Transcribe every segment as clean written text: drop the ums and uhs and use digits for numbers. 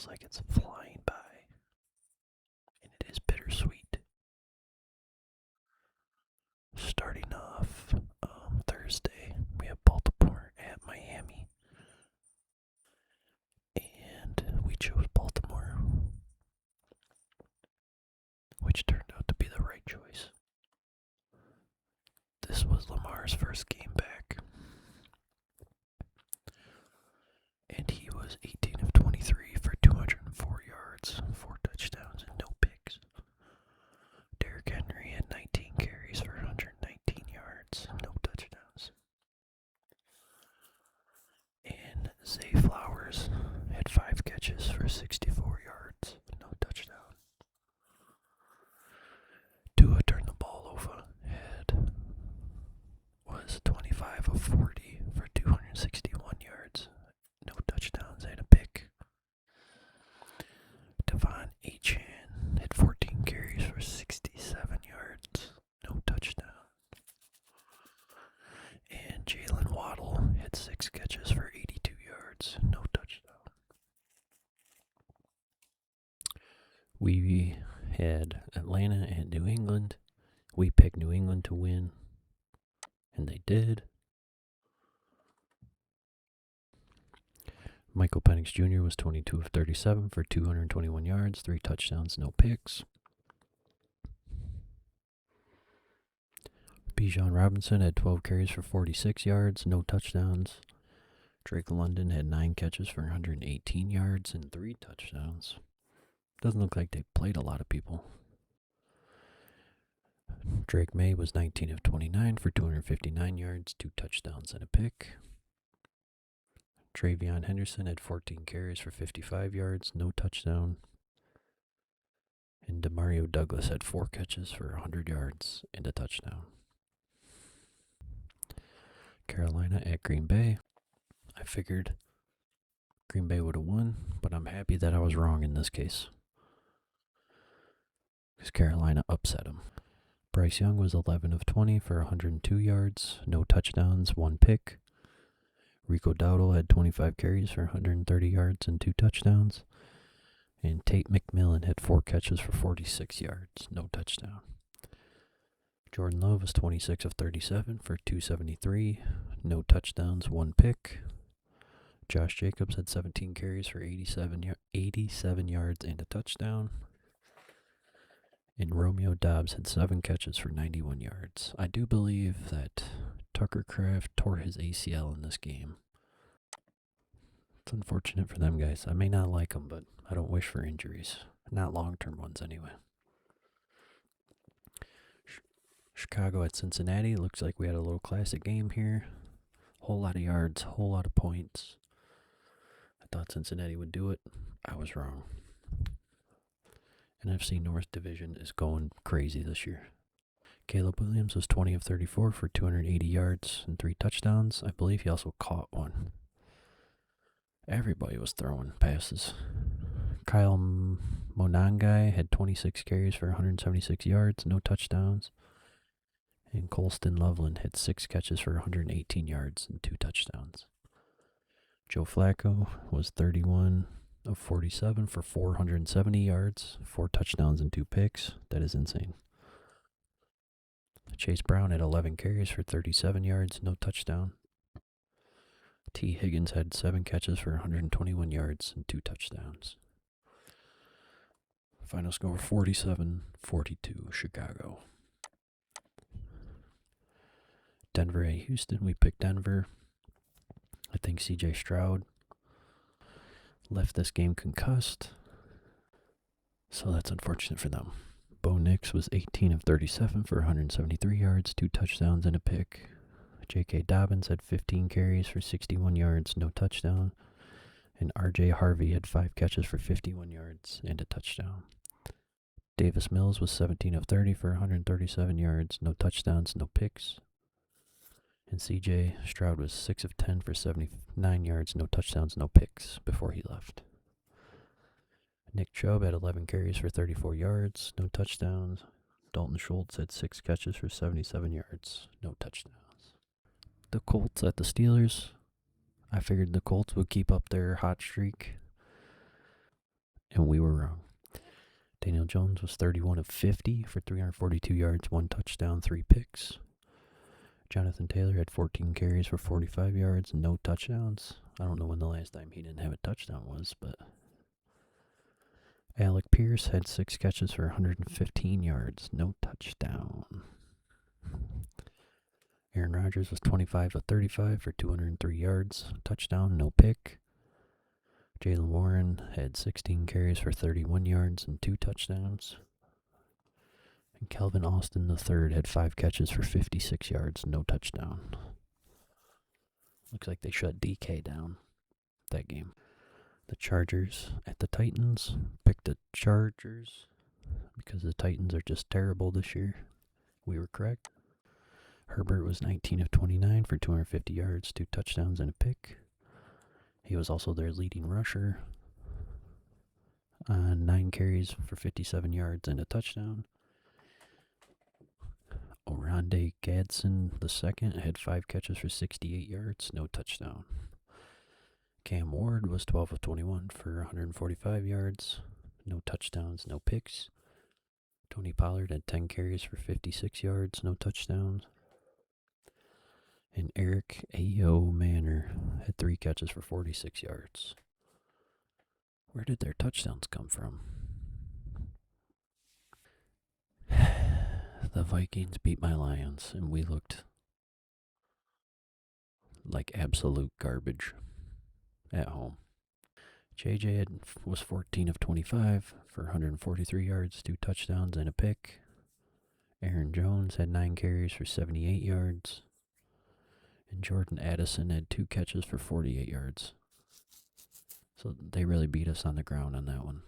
feels like it's flying by, and it is bittersweet. Starting off Thursday, we have Baltimore at Miami, and we chose Baltimore, which turned out to be the right choice. This was Lamar's first game back, and he was 18 of 23 for 204 yards, 4 touchdowns, and no picks. Derrick Henry had 19 carries for 119 yards, no touchdowns. And Zay Flowers had 5 catches for 64 yards, no touchdown. Tua turned the ball over, was 25 of 40 for 261 yards, no touchdowns, and a pick. Devon Achane had 14 carries for 67 yards, no touchdown. And Jalen Waddle had 6 catches for 82 yards, no touchdown. We had Atlanta and New England. We picked New England to win, and they did. Michael Penix Jr. was 22 of 37 for 221 yards, 3 touchdowns, no picks. Bijan Robinson had 12 carries for 46 yards, no touchdowns. Drake London had 9 catches for 118 yards and 3 touchdowns. Doesn't look like they played a lot of people. Drake May was 19 of 29 for 259 yards, 2 touchdowns, and a pick. Travion Henderson had 14 carries for 55 yards, no touchdown. And Demario Douglas had 4 catches for 100 yards and a touchdown. Carolina at Green Bay. I figured Green Bay would have won, but I'm happy that I was wrong in this case, because Carolina upset them. Bryce Young was 11 of 20 for 102 yards, no touchdowns, 1 pick. Rico Dowdle had 25 carries for 130 yards and 2 touchdowns. And Tate McMillan had 4 catches for 46 yards, no touchdown. Jordan Love was 26 of 37 for 273, no touchdowns, 1 pick. Josh Jacobs had 17 carries for 87 yards and a touchdown. And Romeo Doubs had 7 catches for 91 yards. I do believe that Tucker Kraft tore his ACL in this game. It's unfortunate for them guys. I may not like them, but I don't wish for injuries. Not long-term ones anyway. Chicago at Cincinnati. Looks like we had a little classic game here. Whole lot of yards, whole lot of points. I thought Cincinnati would do it. I was wrong. NFC North Division is going crazy this year. Caleb Williams was 20 of 34 for 280 yards and 3 touchdowns. I believe he also caught one. Everybody was throwing passes. Kyle Monangai had 26 carries for 176 yards, no touchdowns. And Colston Loveland had 6 catches for 118 yards and 2 touchdowns. Joe Flacco was 31 of 47 for 470 yards, 4 touchdowns and 2 picks. That is insane. Chase Brown had 11 carries for 37 yards, no touchdown. T. Higgins had 7 catches for 121 yards and 2 touchdowns. Final score 47-42, Chicago. Denver at Houston. We picked Denver. I think C.J. Stroud left this game concussed, so that's unfortunate for them. Bo Nix was 18 of 37 for 173 yards, 2 touchdowns, and a pick. J.K. Dobbins had 15 carries for 61 yards, no touchdown. And R.J. Harvey had 5 catches for 51 yards and a touchdown. Davis Mills was 17 of 30 for 137 yards, no touchdowns, no picks. And C.J. Stroud was 6 of 10 for 79 yards, no touchdowns, no picks before he left. Nick Chubb had 11 carries for 34 yards, no touchdowns. Dalton Schultz had 6 catches for 77 yards, no touchdowns. The Colts at the Steelers. I figured the Colts would keep up their hot streak. And we were wrong. Daniel Jones was 31 of 50 for 342 yards, 1 touchdown, 3 picks. Jonathan Taylor had 14 carries for 45 yards, no touchdowns. I don't know when the last time he didn't have a touchdown was, but Alec Pierce had 6 catches for 115 yards, no touchdown. Aaron Rodgers was 25 of 35 for 203 yards, touchdown, no pick. Jaylen Warren had 16 carries for 31 yards and 2 touchdowns. And Calvin Austin III had 5 catches for 56 yards, no touchdown. Looks like they shut DK down that game. The Chargers at the Titans. Picked the Chargers because the Titans are just terrible this year. We were correct. Herbert was 19 of 29 for 250 yards, 2 touchdowns, and a pick. He was also their leading rusher on 9 carries for 57 yards and a touchdown. Oronde Gadsden II had 5 catches for 68 yards, no touchdown. Cam Ward was 12 of 21 for 145 yards, no touchdowns, no picks. Tony Pollard had 10 carries for 56 yards, no touchdowns. And Eric A.O. Manor had 3 catches for 46 yards. Where did their touchdowns come from? The Vikings beat my Lions, and we looked like absolute garbage at home. JJ was 14 of 25 for 143 yards, 2 touchdowns, and a pick. Aaron Jones had 9 carries for 78 yards. And Jordan Addison had 2 catches for 48 yards. So they really beat us on the ground on that one.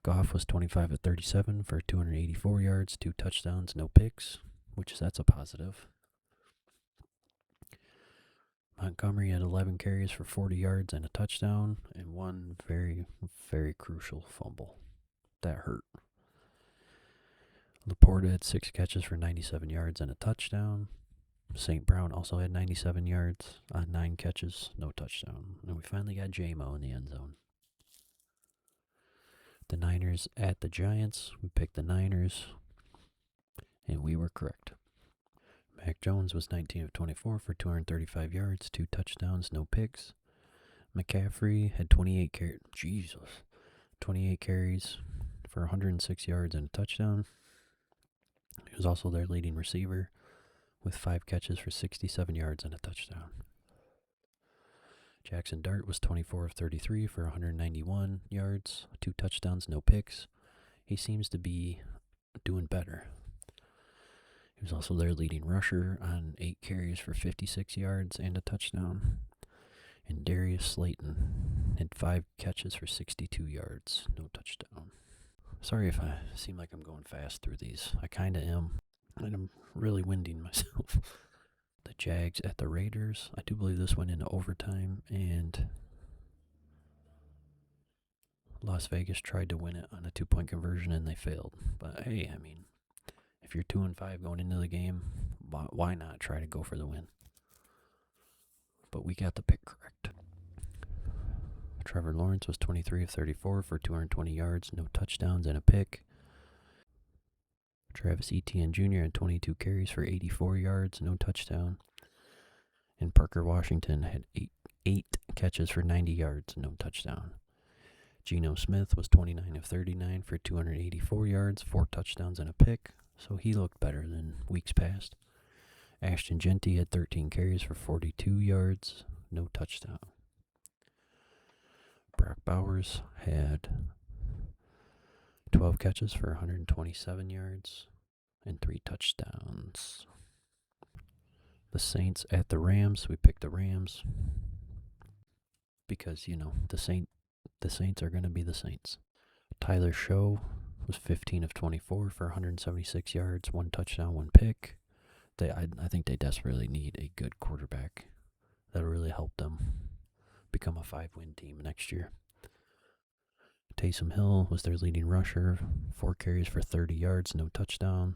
Goff was 25 of 37 for 284 yards, 2 touchdowns, no picks, that's a positive. Montgomery had 11 carries for 40 yards and a touchdown, and 1 very, very crucial fumble. That hurt. Laporta had 6 catches for 97 yards and a touchdown. St. Brown also had 97 yards on 9 catches, no touchdown. And we finally got J-Mo in the end zone. The Niners at the Giants. We picked the Niners, and we were correct. Mac Jones was 19 of 24 for 235 yards, 2 touchdowns, no picks. McCaffrey had 28 carries for 106 yards and a touchdown. He was also their leading receiver with 5 catches for 67 yards and a touchdown. Jackson Dart was 24 of 33 for 191 yards, 2 touchdowns, no picks. He seems to be doing better. He was also their leading rusher on 8 carries for 56 yards and a touchdown. And Darius Slayton had 5 catches for 62 yards, no touchdown. Sorry if I seem like I'm going fast through these. I kind of am. And I'm really winding myself. The Jags at the Raiders. I do believe this went into overtime, and Las Vegas tried to win it on a 2-point conversion, and they failed. But hey, I mean, if you're 2-5 going into the game, why not try to go for the win? But we got the pick correct. Trevor Lawrence was 23 of 34 for 220 yards, no touchdowns, and a pick. Travis Etienne Jr. had 22 carries for 84 yards, no touchdown. And Parker Washington had 8 catches for 90 yards, no touchdown. Geno Smith was 29 of 39 for 284 yards, 4 touchdowns, and a pick. So he looked better than weeks past. Ashton Genty had 13 carries for 42 yards, no touchdown. Brock Bowers had 12 catches for 127 yards and 3 touchdowns. The Saints at the Rams. We picked the Rams because, the Saints are going to be the Saints. Tyler Show was 15 of 24 for 176 yards, 1 touchdown, 1 pick. I think they desperately need a good quarterback. That'll really help them become a 5-win team next year. Taysom Hill was their leading rusher, 4 carries for 30 yards, no touchdown.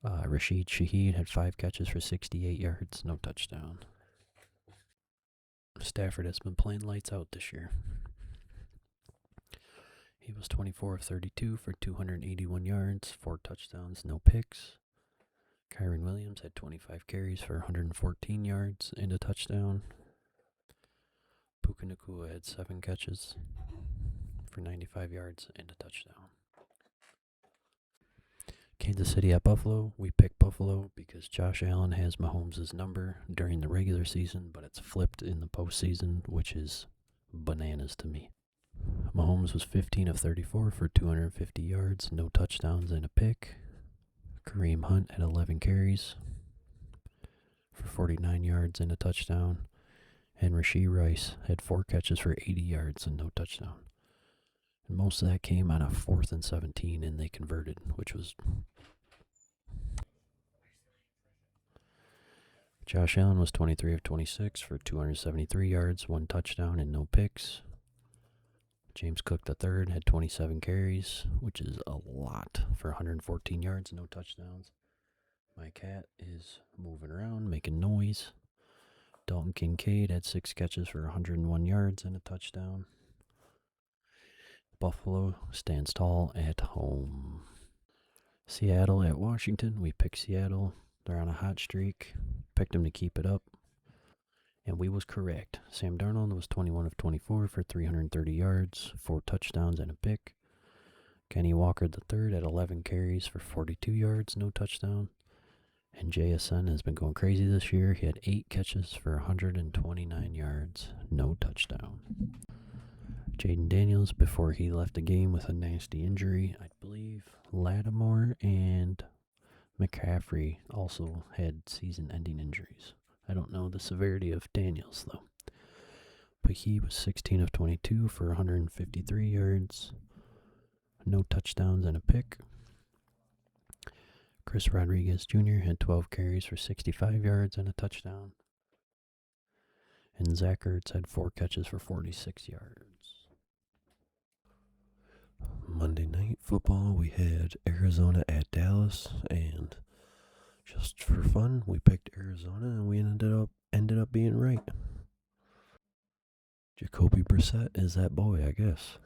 Rashid Shaheed had 5 catches for 68 yards, no touchdown. Stafford has been playing lights out this year. He was 24 of 32 for 281 yards, 4 touchdowns, no picks. Kyron Williams had 25 carries for 114 yards and a touchdown. Puka Nacua had 7 catches for 95 yards and a touchdown. Kansas City at Buffalo. We picked Buffalo because Josh Allen has Mahomes' number during the regular season, but it's flipped in the postseason, which is bananas to me. Mahomes was 15 of 34 for 250 yards, no touchdowns and a pick. Kareem Hunt had 11 carries for 49 yards and a touchdown. And Rashee Rice had 4 catches for 80 yards and no touchdown. And most of that came on a 4th and 17, and they converted, which was... Josh Allen was 23 of 26 for 273 yards, 1 touchdown, and no picks. James Cook III had 27 carries, which is a lot for 114 yards, no touchdowns. My cat is moving around, making noise. Dalton Kincaid had 6 catches for 101 yards and a touchdown. Buffalo stands tall at home. Seattle at Washington. We picked Seattle. They're on a hot streak. Picked them to keep it up. And we was correct. Sam Darnold was 21 of 24 for 330 yards, 4 touchdowns and a pick. Kenny Walker III had 11 carries for 42 yards, no touchdown. And JSN has been going crazy this year. He had 8 catches for 129 yards, no touchdown. Jaden Daniels, before he left the game with a nasty injury, I believe Lattimore and McCaffrey also had season-ending injuries. I don't know the severity of Daniels, though. But he was 16 of 22 for 153 yards, no touchdowns and a pick. Chris Rodriguez Jr. had 12 carries for 65 yards and a touchdown. And Zach Ertz had 4 catches for 46 yards. Monday Night Football, we had Arizona at Dallas, and just for fun, we picked Arizona, and we ended up being right. Jacoby Brissett is that boy, I guess.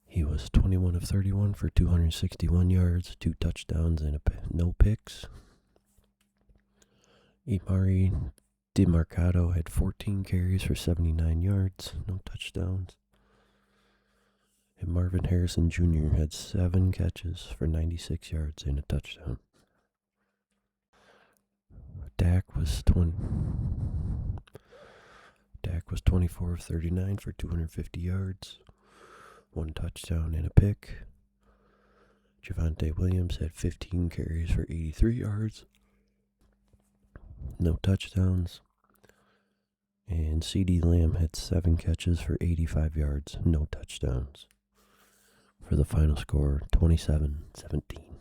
He was 21 of 31 for 261 yards, 2 touchdowns, and no picks. Imari DeMarcado had 14 carries for 79 yards, no touchdowns. And Marvin Harrison Jr. had 7 catches for 96 yards and a touchdown. Dak was 24 of 39 for 250 yards, 1 touchdown and a pick. Javonte Williams had 15 carries for 83 yards, no touchdowns. And CeeDee Lamb had 7 catches for 85 yards, no touchdowns. For the final score, 27-17.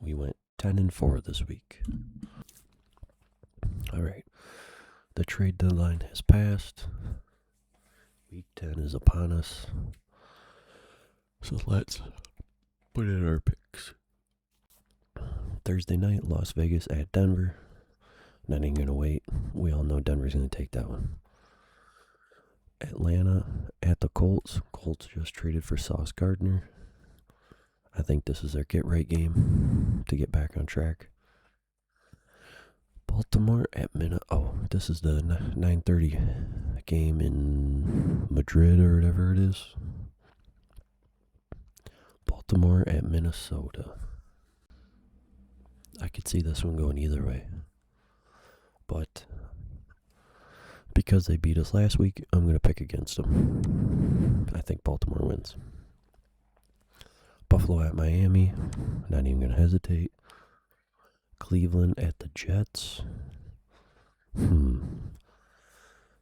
We went 10-4 this week. All right. The trade deadline has passed. Week 10 is upon us. So let's put in our picks. Thursday night, Las Vegas at Denver. Not even going to wait. We all know Denver's going to take that one. Atlanta at the Colts. Colts just traded for Sauce Gardner. I think this is their get-right game to get back on track. Baltimore at Minnesota. Oh, this is the 9:30 game in Madrid or whatever it is. Baltimore at Minnesota. I could see this one going either way. But because they beat us last week, I'm going to pick against them. I think Baltimore wins. Buffalo at Miami. Not even going to hesitate. Cleveland at the Jets.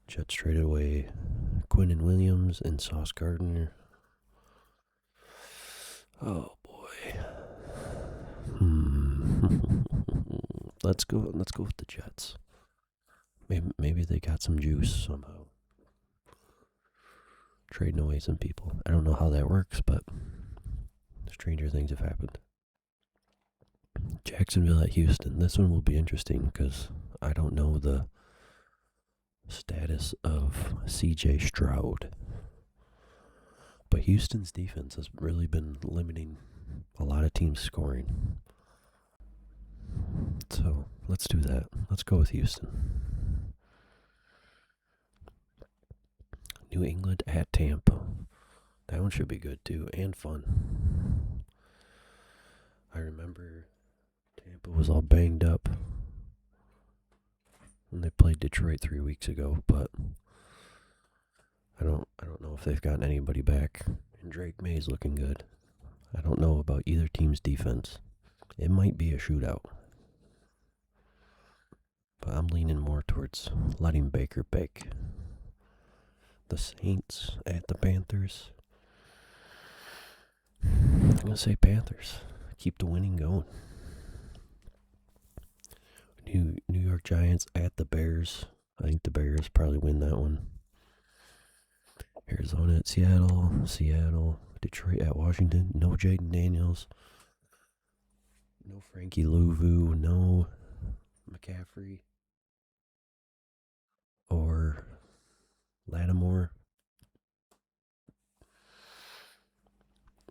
Jets traded away Quinnen Williams and Sauce Gardner. Oh boy. Let's go with the Jets. Maybe they got some juice somehow. Trading away some people. I don't know how that works, but stranger things have happened. Jacksonville at Houston. This one will be interesting because I don't know the status of CJ Stroud. But Houston's defense has really been limiting a lot of teams scoring. So let's do that. Let's go with Houston. New England at Tampa. That one should be good too, and fun. I remember Tampa was all banged up when they played Detroit 3 weeks ago, but I don't know if they've gotten anybody back. And Drake May's looking good. I don't know about either team's defense. It might be a shootout. But I'm leaning more towards letting Baker bake. The Saints at the Panthers. I'm going to say Panthers. Keep the winning going. New York Giants at the Bears. I think the Bears probably win that one. Arizona at Seattle. Seattle. Detroit at Washington. No Jaden Daniels. No Frankie Louvu. No McCaffrey. Or Lattimore.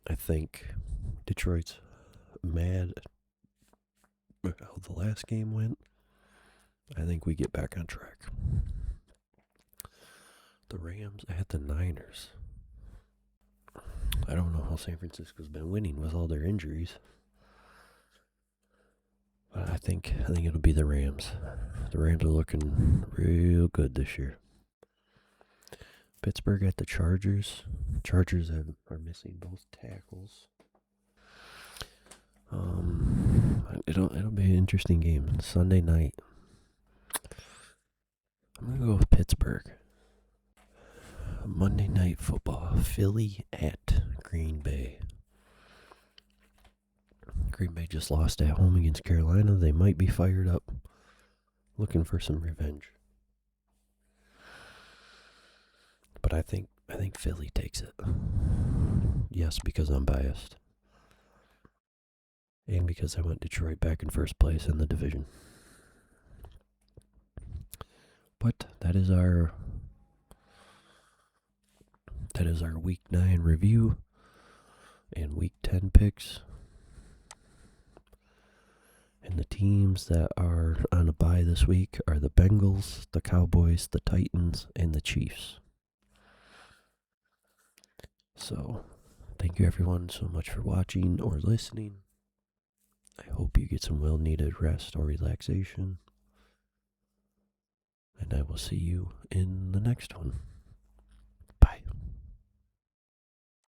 I think Detroit's mad at how the last game went. I think we get back on track. The Rams at the Niners. I don't know how San Francisco's been winning with all their injuries. But I think it'll be the Rams. The Rams are looking real good this year. Pittsburgh at the Chargers. Chargers are missing both tackles. It'll be an interesting game. Sunday night. I'm gonna go with Pittsburgh. Monday Night Football. Philly at Green Bay. Green Bay just lost at home against Carolina. They might be fired up, looking for some revenge. But I think Philly takes it. Yes, because I'm biased. And because I want Detroit back in first place in the division. But that is our week 9 review and week 10 picks. And the teams that are on a bye this week are the Bengals, the Cowboys, the Titans, and the Chiefs. So, thank you everyone so much for watching or listening. I hope you get some well-needed rest or relaxation. And I will see you in the next one.